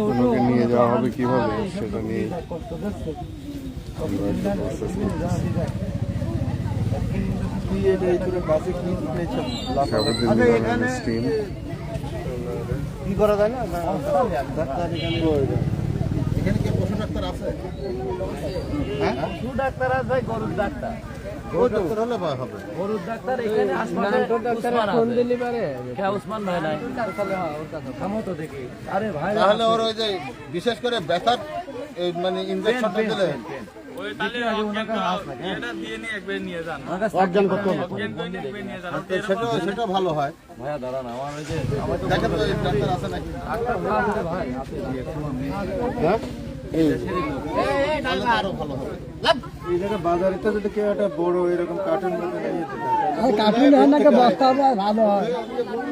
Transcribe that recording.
ওনাকে নিয়ে যাওয়া হবে কিভাবে সেটা নিয়ে কি করা যায় না এখানে কি পশু ডাক্তার আছে? হ্যাঁ, পশু ডাক্তার আছে, গরুর ডাক্তার। গরুর ডাক্তার হলে ভালো হবে। গরুর ডাক্তার এখানে আসমানে উসমান ফোন দিলি পারে। কে উসমান ভাই নাই? তাহলে ওর কাছে খামো তো দেখি। আরে ভাই তাহলে ওর ওই যে বিশেষ করে ব্যথার মানে ইনজেকশনটা দিলে ওই তাহলে এটা দিয়ে নি একবার নিয়ে যান। অজ্ঞান করতে হবে। সেটা ভালো হয়। ভাইয়া দাঁড়ান, আমার ওই যে দেখেন তো ডাক্তার আছে নাকি? ডাক্তার আছে ভাই, আছে। হ্যাঁ, এই তাহলে আরো ভালো হবে। এই জায়গা বাজারে তো যদি কেউ একটা বড় এরকম কার্টুন মতো নিয়ে যেতে, কার্টুন হয় না, বস্তা ভালো হয়।